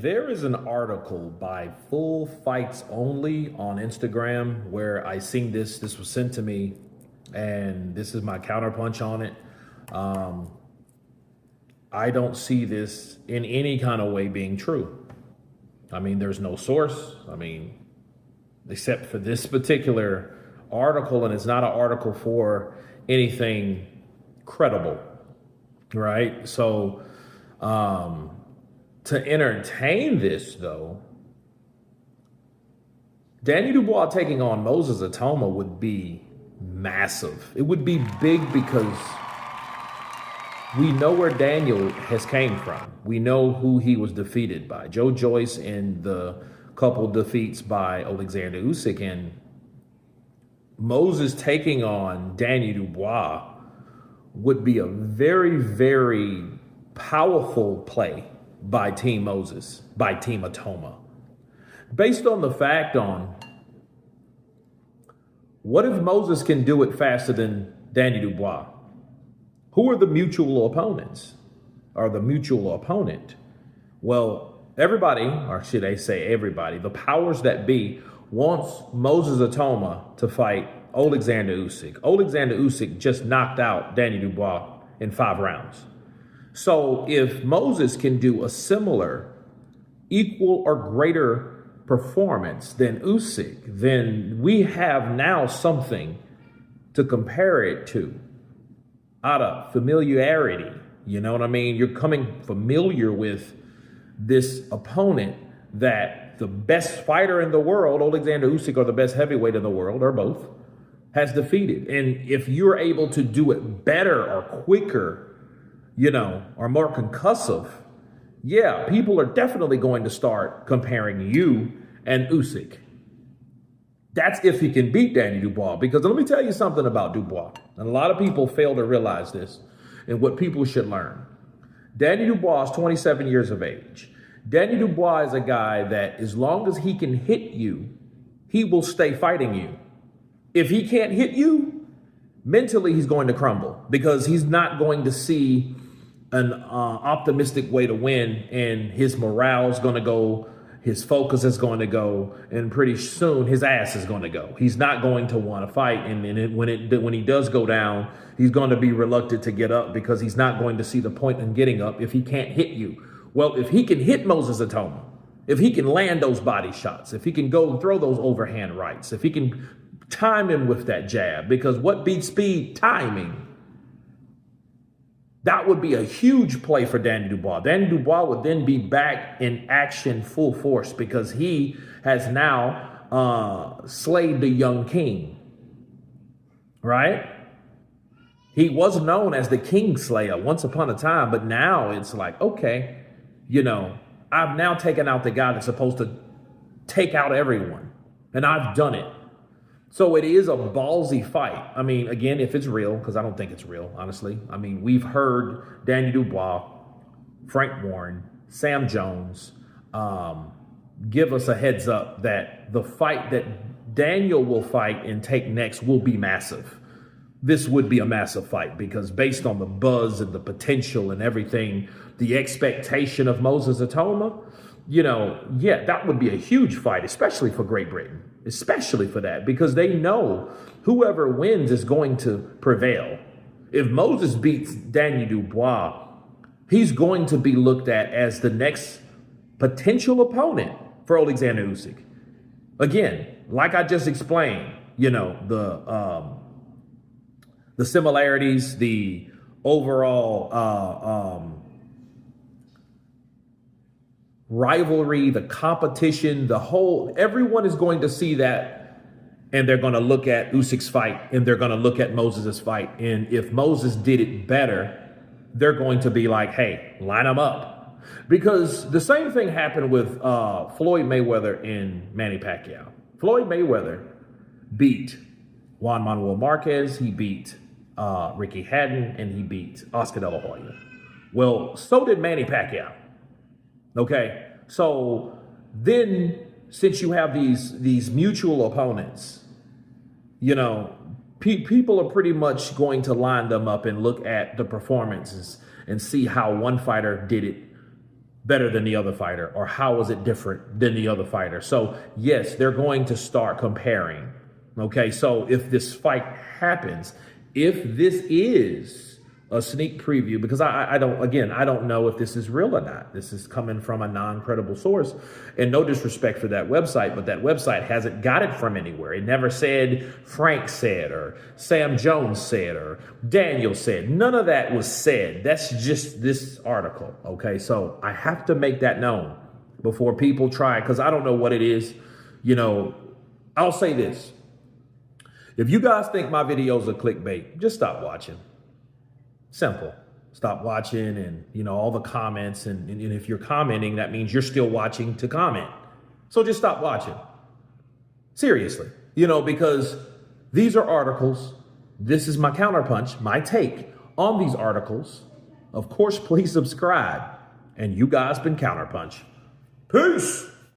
there is an article by Full Fights Only on Instagram where I seen this. This was sent to me, and this is my counterpunch on it. Um, I don't see this in any kind of way being true. I mean, there's no source. I mean, except for this particular article, and it's not an article for anything credible, right? So, to entertain this, though, Danny Dubois taking on Moses Itauma would be massive. It would be big because we know where Daniel has came from. We know who he was defeated by. Joe Joyce in the couple defeats by Alexander Usyk, and Moses taking on Danny Dubois would be a very, very powerful play by Team Moses, by Team Itauma. Based on the fact on what if Moses can do it faster than Danny Dubois? Who are the mutual opponents or the mutual opponent? Well, everybody, or should I say everybody, the powers that be wants Moses Itauma to fight Alexander Usyk. Alexander Usyk just knocked out Danny Dubois in 5 rounds. So if Moses can do a similar, equal or greater performance than Usyk, then we have now something to compare it to out of familiarity. You know what I mean? You're coming familiar with this opponent that the best fighter in the world, Alexander Usyk, or the best heavyweight in the world, or both, has defeated. And if you're able to do it better or quicker, or more concussive, yeah, people are definitely going to start comparing you and Usyk. That's if he can beat Danny Dubois. Because let me tell you something about Dubois. And a lot of people fail to realize this and what people should learn. Danny Dubois is 27 years of age. Danny Dubois is a guy that as long as he can hit you, he will stay fighting you. If he can't hit you, mentally he's going to crumble because he's not going to see an optimistic way to win, and his morale is going to go, his focus is going to go, and pretty soon his ass is going to go. He's not going to want to fight, and when he does go down, he's going to be reluctant to get up because he's not going to see the point in getting up if he can't hit you. Well, if he can hit Moses Itauma, if he can land those body shots, if he can go throw those overhand rights, if he can time him with that jab, because what beats speed? Timing. That would be a huge play for Danny Dubois. Danny Dubois would then be back in action full force because he has now slayed the young king, right? He was known as the King Slayer once upon a time, but now it's like, okay, I've now taken out the guy that's supposed to take out everyone, and I've done it. So it is a ballsy fight. I mean, again, if it's real, because I don't think it's real, honestly. I mean, we've heard Danny Dubois, Frank Warren, Sam Jones give us a heads up that the fight that Daniel will fight and take next will be massive. This would be a massive fight because based on the buzz and the potential and everything, the expectation of Moses Itauma, that would be a huge fight, especially for Great Britain. Especially for that, because they know whoever wins is going to prevail. If Moses beats Danny Dubois, he's going to be looked at as the next potential opponent for Alexander Usyk. Again, like I just explained, the similarities, the overall rivalry, the competition, everyone is going to see that, and they're going to look at Usyk's fight, and they're going to look at Moses' fight. And if Moses did it better, they're going to be like, hey, line them up. Because the same thing happened with Floyd Mayweather and Manny Pacquiao. Floyd Mayweather beat Juan Manuel Marquez, he beat Ricky Hatton, and he beat Oscar De La Hoya. Well, so did Manny Pacquiao. Okay, so then since you have these mutual opponents, people are pretty much going to line them up and look at the performances and see how one fighter did it better than the other fighter, or how is it different than the other fighter? So yes, they're going to start comparing. Okay, so if this fight happens, if this is a sneak preview, because I don't know if this is real or not. This is coming from a non-credible source, and no disrespect for that website, but that website hasn't got it from anywhere. It never said Frank said, or Sam Jones said, or Daniel said. None of that was said. That's just this article. Okay, so I have to make that known before people try, because I don't know what it is. You know, I'll say this. If you guys think my videos are clickbait, just stop watching. Simple. Stop watching, and, you know, all the comments. And if you're commenting, that means you're still watching to comment. So just stop watching. Seriously. You know, because these are articles. This is my counterpunch, my take on these articles. Of course, please subscribe. And you guys been Counterpunch. Peace.